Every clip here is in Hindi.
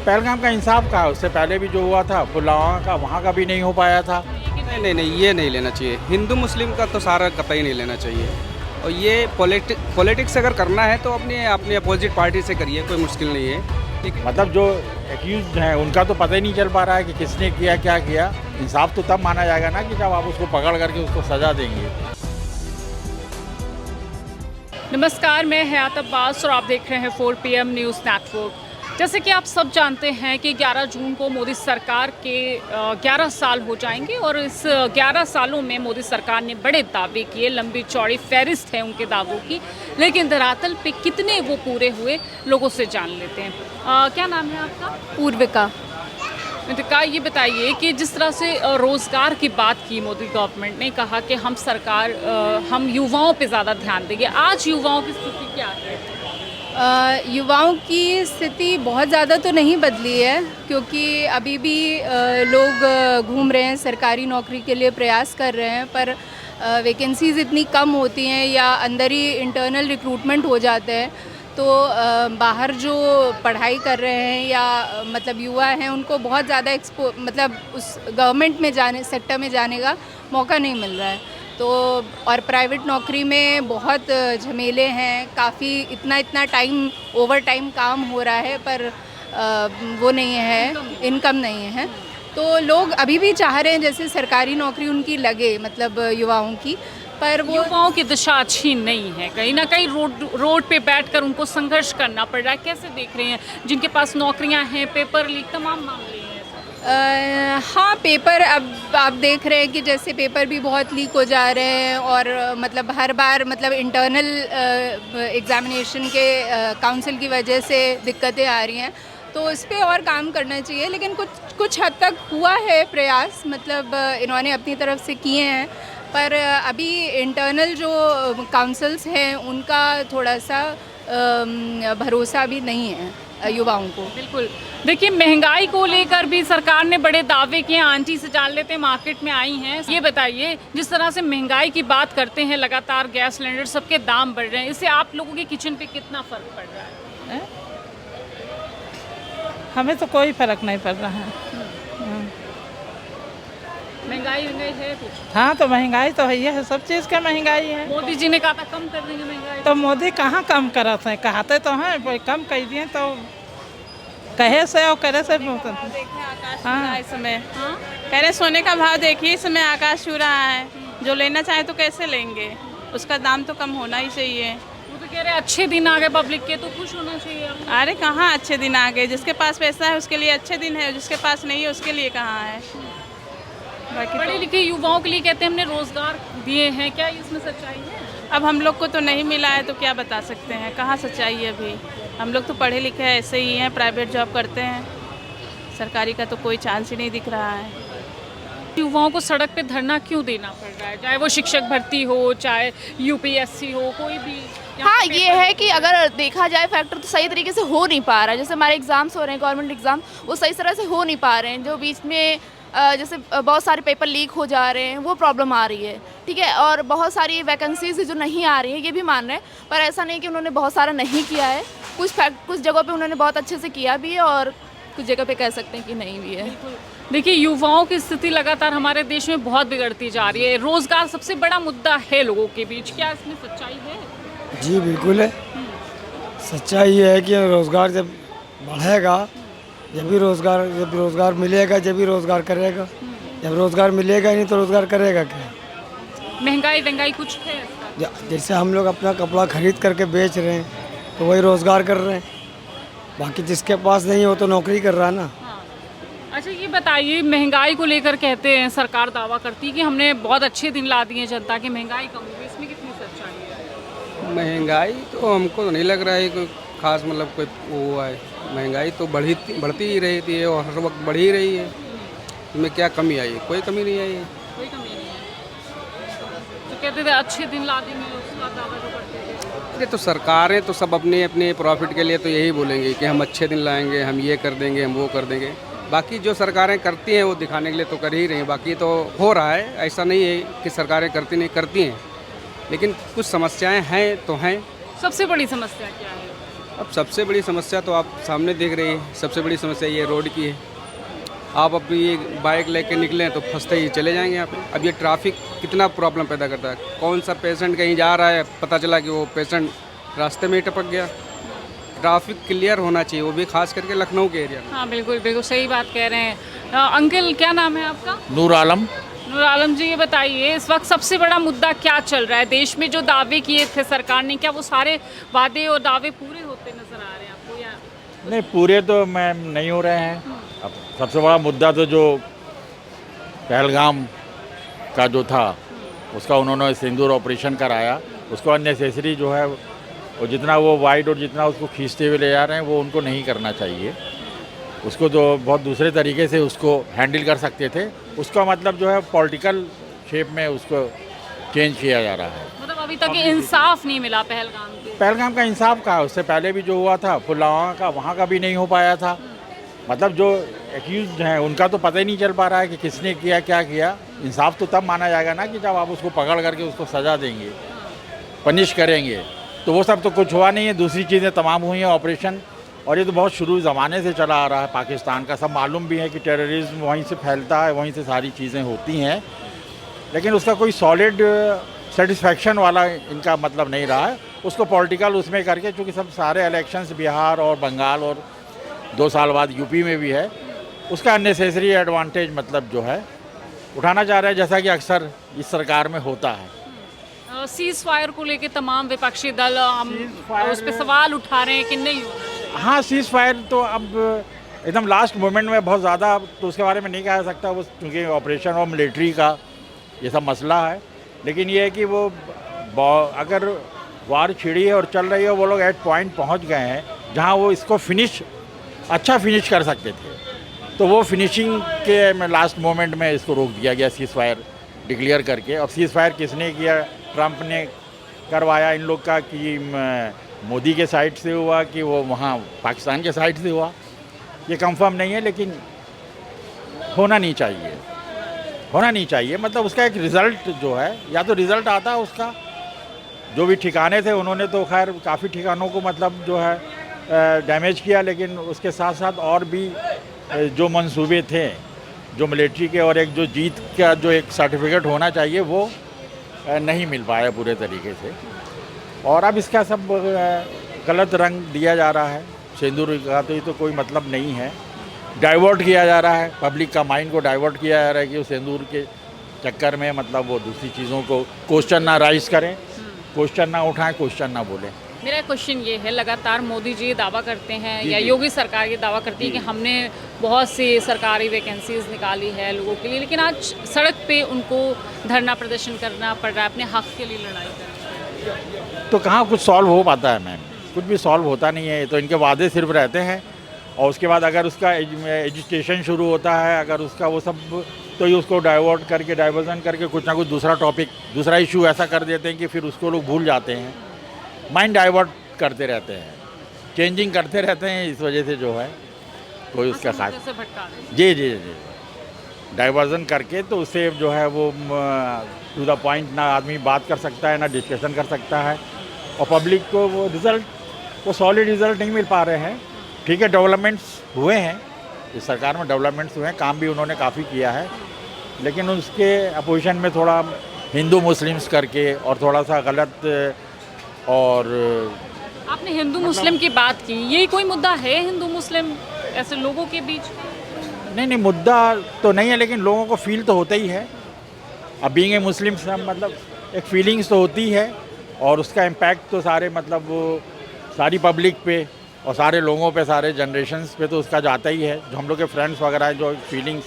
पहलगाम का इंसाफ कहा, उससे पहले भी जो हुआ था पुलवामा का, वहाँ का भी नहीं हो पाया था। नहीं नहीं नहीं, ये नहीं लेना चाहिए। हिंदू मुस्लिम का तो सारा कतई नहीं लेना चाहिए। और ये पॉलिटिक्स अगर करना है तो अपनी अपोजिट पार्टी से करिए, कोई मुश्किल नहीं है। लेकिन मतलब जो एक्यूज हैं उनका तो पता ही नहीं चल पा रहा है कि किसने किया क्या किया। इंसाफ तो तब माना जाएगा ना कि जब आप उसको पकड़ करके उसको सजा देंगे। नमस्कार, मैं हयात अब्बास और आप देख रहे हैं 4 PM न्यूज़ नेटवर्क। जैसे कि आप सब जानते हैं कि 11 जून को मोदी सरकार के 11 साल हो जाएंगे और इस 11 सालों में मोदी सरकार ने बड़े दावे किए, लंबी चौड़ी फहरिस्त है उनके दावों की, लेकिन धरातल पे कितने वो पूरे हुए लोगों से जान लेते हैं। क्या नाम है आपका? पूर्विका। मितिका, ये बताइए कि जिस तरह से रोज़गार की बात की मोदी गवर्नमेंट ने, कहा कि हम युवाओं पे ज़्यादा ध्यान देंगे। आज युवाओं की स्थिति क्या है? युवाओं की स्थिति बहुत ज़्यादा तो नहीं बदली है, क्योंकि अभी भी लोग घूम रहे हैं, सरकारी नौकरी के लिए प्रयास कर रहे हैं, पर वैकेंसीज़ इतनी कम होती हैं या अंदर ही इंटरनल रिक्रूटमेंट हो जाते हैं, तो बाहर जो पढ़ाई कर रहे हैं या मतलब युवा हैं उनको बहुत ज़्यादा मतलब उस गवर्नमेंट में सेक्टर में जाने का मौका नहीं मिल रहा है। तो और प्राइवेट नौकरी में बहुत झमेले हैं, काफ़ी इतना टाइम ओवर टाइम काम हो रहा है, पर वो नहीं है, इनकम नहीं है। तो लोग अभी भी चाह रहे हैं जैसे सरकारी नौकरी उनकी लगे, मतलब युवाओं की, पर वो युवाओं की दशा अच्छी नहीं है। कहीं ना कहीं रोड पे बैठकर उनको संघर्ष करना पड़ रहा है। कैसे देख रहे हैं जिनके पास नौकरियां हैं, पेपर लीक, तमाम मामले हैं? हाँ, पेपर अब आप देख रहे हैं कि जैसे पेपर भी बहुत लीक हो जा रहे हैं और मतलब हर बार मतलब इंटरनल एग्ज़ामिनेशन के काउंसिल की वजह से दिक्कतें आ रही हैं, तो इस पे और काम करना चाहिए। लेकिन कुछ हद तक हुआ है प्रयास, मतलब इन्होंने अपनी तरफ से किए हैं, पर अभी इंटरनल जो काउंसिल्स हैं उनका थोड़ा सा भरोसा भी नहीं है युवाओं को। बिल्कुल। देखिए, महंगाई को लेकर भी सरकार ने बड़े दावे किए। आंटी से जान लेते हैं, मार्केट में आई हैं। ये बताइए, जिस तरह से महंगाई की बात करते हैं, लगातार गैस सिलेंडर सबके दाम बढ़ रहे हैं, इससे आप लोगों के किचन पे कितना फ़र्क पड़ रहा है? हमें तो कोई फ़र्क नहीं पड़ रहा है। महंगाई है कुछ? हाँ, तो महंगाई तो है, सब चीज़ का महंगाई है। मोदी जी ने कहा था कम कर देंगे महंगाई, तो मोदी कहाँ कम करते हैं? कहते तो हैं कोई कम कर दिए, तो कहे से और करे से देखिए आकाश छू हाँ। रहा है इस समय। हाँ? कह रहे सोने का भाव देखिए, इस समय आकाश छू रहा है। जो लेना चाहे तो कैसे लेंगे, उसका दाम तो कम होना ही चाहिए। वो तो कह रहे अच्छे दिन आ गए पब्लिक के, तो खुश होना चाहिए। अरे कहाँ अच्छे दिन आ गए? जिसके पास पैसा है उसके लिए अच्छे दिन है, जिसके पास नहीं है उसके लिए कहाँ है। बाकी पढ़े लिखे युवाओं के लिए कहते हैं हमने रोजगार दिए हैं, क्या इसमें सच्चाई है? अब हम लोग को तो नहीं मिला है तो क्या बता सकते हैं, कहाँ सच्चाई है। अभी हम लोग तो पढ़े लिखे ऐसे ही हैं, प्राइवेट जॉब करते हैं, सरकारी का तो कोई चांस ही नहीं दिख रहा है। युवाओं को सड़क पे धरना क्यों देना पड़ रहा है? चाहे वो शिक्षक भर्ती हो, चाहे UPSC हो, कोई भी। हाँ, ये है कि अगर देखा जाए फैक्टर तो सही तरीके से हो नहीं पा रहा है। जैसे हमारे एग्ज़ाम्स हो रहे हैं, गवर्नमेंट एग्ज़ाम, वो सही तरह से हो नहीं पा रहे हैं। जो बीच में जैसे बहुत सारे पेपर लीक हो जा रहे हैं, वो प्रॉब्लम आ रही है, ठीक है। और बहुत सारी वैकेंसीज जो नहीं आ रही हैं, ये भी मान रहे हैं, पर ऐसा नहीं कि उन्होंने बहुत सारा नहीं किया है। कुछ जगहों पे उन्होंने बहुत अच्छे से किया भी है और कुछ जगह पे कह सकते हैं कि नहीं भी है। देखिए, युवाओं की स्थिति लगातार हमारे देश में बहुत बिगड़ती जा रही है। रोजगार सबसे बड़ा मुद्दा है लोगों के बीच, क्या इसमें सच्चाई है? जी बिल्कुल है। सच्चाई ये है कि रोज़गार जब बढ़ेगा, जब रोज़गार मिलेगा, जब भी रोज़गार करेगा। जब रोज़गार मिलेगा ही नहीं तो रोज़गार करेगा क्या? महंगाई कुछ है? जैसे हम लोग अपना कपड़ा खरीद करके बेच रहे हैं तो वही रोज़गार कर रहे हैं। बाकी जिसके पास नहीं हो तो नौकरी कर रहा है ना। हाँ। अच्छा, ये बताइए, महंगाई को लेकर कहते हैं, सरकार दावा करती है कि हमने बहुत अच्छे दिन ला दिए जनता की, महंगाई कम होगी, इसमें कितनी सच्चाई है? महंगाई तो हमको तो नहीं लग रहा है कोई खास, मतलब कोई वो हुआ है। महंगाई तो बढ़ती ही रहती है और हर वक्त बढ़ ही रही है। इसमें क्या कमी आई है? कोई कमी नहीं आई है। कोई कमी नहीं है। तो कहते थे अच्छे दिन ला देंगे, उसका दावा जो करते थे। अरे तो सरकारें तो सब अपने अपने प्रॉफिट के लिए तो यही बोलेंगे कि हम अच्छे दिन लाएंगे, हम ये कर देंगे, हम वो कर देंगे। बाकी जो सरकारें करती हैं वो दिखाने के लिए तो कर ही रही हैं। बाकी तो हो रहा है, ऐसा नहीं है कि सरकारें करती नहीं, करती हैं, लेकिन कुछ समस्याएं हैं तो हैं। सबसे बड़ी समस्या क्या है? अब सबसे बड़ी समस्या तो आप सामने देख रहे हैं, सबसे बड़ी समस्या ये रोड की है। आप अपनी ये बाइक लेके निकलें तो फंसते ही चले जाएंगे यहाँ पे। अब ये ट्रैफिक कितना प्रॉब्लम पैदा करता है। कौन सा पेशेंट कहीं जा रहा है, पता चला कि वो पेशेंट रास्ते में ही टपक गया। ट्रैफिक क्लियर होना चाहिए, वो भी खास करके लखनऊ के एरिया में। हाँ बिल्कुल बिल्कुल सही बात कह रहे हैं। अंकल क्या नाम है आपका? नूर आलम। नूर आलम जी, ये बताइए इस वक्त सबसे बड़ा मुद्दा क्या चल रहा है देश में? जो दावे किए थे सरकार ने, क्या वो सारे वादे और दावे पूरे होते नजर आ रहे हैं आपको या? नहीं, पूरे तो मैं नहीं हो रहे हैं। अब सबसे बड़ा मुद्दा तो जो पहलगाम का जो था उसका उन्होंने सिंदूर ऑपरेशन कराया, उसको अननेसेसरी जो है और जितना वो वाइड और जितना उसको खींचते हुए ले जा रहे हैं वो उनको नहीं करना चाहिए। उसको तो बहुत दूसरे तरीके से उसको हैंडल कर सकते थे। उसका मतलब जो है पॉलिटिकल शेप में उसको चेंज किया जा रहा है। मतलब अभी तक इंसाफ नहीं मिला पहलगाम का इंसाफ का उससे पहले भी जो हुआ था पुलवामा का, वहाँ का भी नहीं हो पाया था। मतलब जो एक्यूज हैं उनका तो पता ही नहीं चल पा रहा है कि किसने किया क्या किया। इंसाफ तो तब माना जाएगा ना कि जब आप उसको पकड़ करके उसको सज़ा देंगे, पनिश करेंगे। तो वो सब तो कुछ हुआ नहीं है। दूसरी चीज़ें तमाम हुई हैं ऑपरेशन, और ये तो बहुत शुरू ज़माने से चला आ रहा है पाकिस्तान का। सब मालूम भी है कि टेररिज्म वहीं से फैलता है, वहीं से सारी चीज़ें होती हैं, लेकिन उसका कोई सॉलिड सेटिस्फैक्शन वाला इनका मतलब नहीं रहा है। उसको पॉलिटिकल उसमें करके, चूँकि सब सारे इलेक्शंस बिहार और बंगाल और 2 साल बाद यूपी में भी है, उसका अननेसेसरी एडवांटेज मतलब जो है उठाना चाह रहे हैं, जैसा कि अक्सर इस सरकार में होता है। सीज फायर को लेके तमाम विपक्षी दल उस पर सवाल उठा रहे हैं कि नहीं होना चाहिए। हाँ, सीज फायर तो अब एकदम लास्ट मोमेंट में बहुत ज़्यादा तो उसके बारे में नहीं कहा जा सकता, वो क्योंकि ऑपरेशन और मिलिट्री का ये सब मसला है। लेकिन ये है कि वो अगर वार छिड़ी है और चल रही है, वो लोग एट पॉइंट पहुंच गए हैं जहां वो इसको अच्छा फिनिश कर सकते थे, तो वो फिनिशिंग के लास्ट मोमेंट में इसको रोक दिया गया सीज फायर डिक्लेयर करके। अब सीज फायर किसने किया? ट्रंप ने करवाया इन लोग का कि मोदी के साइड से हुआ कि वो वहाँ पाकिस्तान के साइड से हुआ, ये कंफर्म नहीं है। लेकिन होना नहीं चाहिए। मतलब उसका एक रिज़ल्ट जो है, या तो रिज़ल्ट आता है उसका, जो भी ठिकाने थे उन्होंने तो खैर काफ़ी ठिकानों को मतलब जो है डैमेज किया, लेकिन उसके साथ साथ और भी जो मंसूबे थे जो मिलिट्री के, और एक जो जीत का जो एक सर्टिफिकेट होना चाहिए वो नहीं मिल पाया पूरे तरीके से। और अब इसका सब गलत रंग दिया जा रहा है। सिंदूर का तो ये तो कोई मतलब नहीं है, डाइवर्ट किया जा रहा है, पब्लिक का माइंड को डाइवर्ट किया जा रहा है कि वो सिंदूर के चक्कर में मतलब वो दूसरी चीज़ों को क्वेश्चन ना राइज करें, क्वेश्चन ना उठाएं, क्वेश्चन ना बोलें। मेरा क्वेश्चन ये है, लगातार मोदी जी दावा करते हैं या योगी सरकार ये दावा करती है कि हमने बहुत सी सरकारी वैकेंसीज निकाली है लोगों के लिए, लेकिन आज सड़क पे उनको धरना प्रदर्शन करना पड़ रहा है, अपने हक के लिए लड़ाई करना। तो कहाँ कुछ सॉल्व हो पाता है मैम? कुछ भी सॉल्व होता नहीं है। तो इनके वादे सिर्फ रहते हैं, और उसके बाद अगर उसका एजुटेशन शुरू होता है, अगर उसका वो सब, तो ये उसको डाइवर्जन करके कुछ ना कुछ दूसरा टॉपिक, दूसरा इशू ऐसा कर देते हैं कि फिर उसको लोग भूल जाते हैं। माइंड डाइवर्ट करते रहते हैं, चेंजिंग करते रहते हैं, इस वजह से जो है कोई उसका खास जी डाइवर्जन करके, तो उससे जो है वो टू द पॉइंट ना आदमी बात कर सकता है, ना डिस्कशन कर सकता है, और पब्लिक को वो सॉलिड रिजल्ट नहीं मिल पा रहे हैं। ठीक है, डेवलपमेंट्स हुए हैं, इस सरकार में डेवलपमेंट्स हुए हैं, काम भी उन्होंने काफ़ी किया है, लेकिन उसके अपोजिशन में थोड़ा हिंदू मुस्लिम्स करके और थोड़ा सा गलत। और आपने हिंदू मुस्लिम की बात की, ये कोई मुद्दा है हिंदू मुस्लिम ऐसे लोगों के बीच? नहीं, मुद्दा तो नहीं है, लेकिन लोगों को फील तो होता ही है। अब बीइंग ए मुस्लिम मतलब एक फीलिंग्स तो होती है, और उसका इम्पैक्ट तो सारे मतलब वो सारी पब्लिक पे और सारे लोगों पे, सारे जनरेशन्स पे तो उसका जाता ही है। जो हम लोग के फ्रेंड्स वगैरह जो फीलिंग्स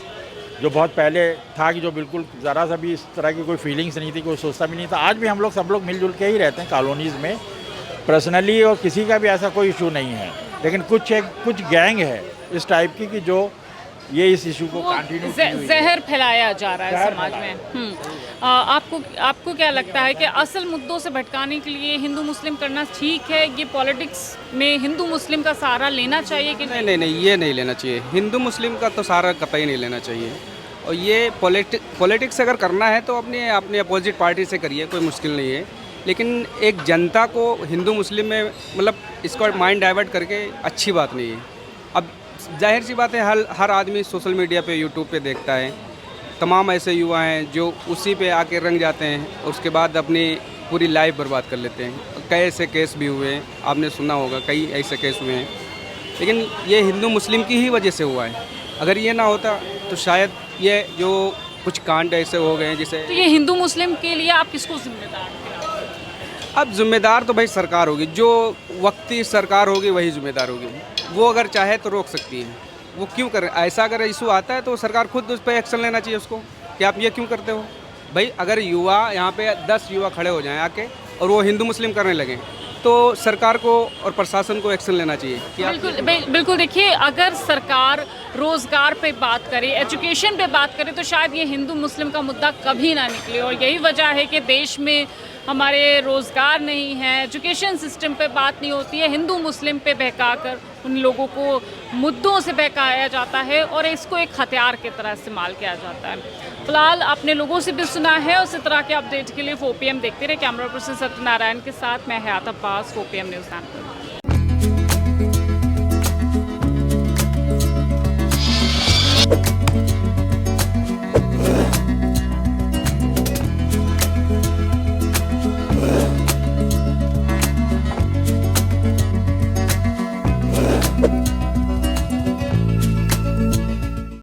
जो बहुत पहले था कि जो बिल्कुल ज़रा सा भी इस तरह की कोई फीलिंग्स नहीं थी, कोई सोचता भी नहीं था, आज भी हम लोग सब लोग मिलजुल के ही रहते हैं कॉलोनीज़ में पर्सनली, और किसी का भी ऐसा कोई इशू नहीं है। लेकिन कुछ गैंग है इस टाइप की कि जो ये इस इशू को कंटिन्यू जहर फैलाया जा रहा है समाज में। आपको क्या लगता है कि असल मुद्दों से भटकाने के लिए हिंदू मुस्लिम करना ठीक है? ये पॉलिटिक्स में हिंदू मुस्लिम का सहारा लेना चाहिए कि नहीं, ये नहीं लेना चाहिए। हिंदू मुस्लिम का तो सहारा कतई नहीं लेना चाहिए। और ये पॉलिटिक्स अगर करना है तो अपने अपोजिट पार्टी से करिए, कोई मुश्किल नहीं है। लेकिन एक जनता को हिंदू मुस्लिम में मतलब इसको माइंड डाइवर्ट करके अच्छी बात नहीं है। अब जाहिर सी बात है, हर आदमी सोशल मीडिया पे यूट्यूब पे देखता है, तमाम ऐसे युवा हैं जो उसी पे आके रंग जाते हैं, उसके बाद अपनी पूरी लाइफ बर्बाद कर लेते हैं। कई ऐसे केस भी हुए हैं, आपने सुना होगा, कई ऐसे केस हुए हैं, लेकिन ये हिंदू मुस्लिम की ही वजह से हुआ है। अगर ये ना होता तो शायद ये जो कुछ कांड ऐसे हो गए हैं जिसे तो ये हिंदू मुस्लिम के लिए आप किसको जिम्मेदार हैं? अब जिम्मेदार तो भाई सरकार होगी, जो वक्ती सरकार होगी वही जिम्मेदार होगी। वो अगर चाहे तो रोक सकती है, वो क्यों करे? ऐसा अगर इशू आता है तो सरकार खुद उस पर एक्शन लेना चाहिए उसको कि आप ये क्यों करते हो। भाई अगर युवा यहाँ पे 10 युवा खड़े हो जाएं आके और वो हिंदू मुस्लिम करने लगें तो सरकार को और प्रशासन को एक्शन लेना चाहिए कि बिल्कुल देखिए, अगर सरकार रोज़गार पे बात करे, एजुकेशन पे बात करे तो शायद ये हिंदू मुस्लिम का मुद्दा कभी ना निकले। और यही वजह है कि देश में हमारे रोज़गार नहीं है, एजुकेशन सिस्टम पे बात नहीं होती है, हिंदू मुस्लिम पे बहकाकर उन लोगों को मुद्दों से बहकाया जाता है और इसको एक हथियार की तरह इस्तेमाल किया जाता है। फिलहाल आपने लोगों से भी सुना है। उसी तरह के अपडेट के लिए 4 PM देखते रहे। कैमरा पर्सन सत्यनारायण के साथ मैं हयात अब्बास, 4 PM न्यूज़ नेटवर्क।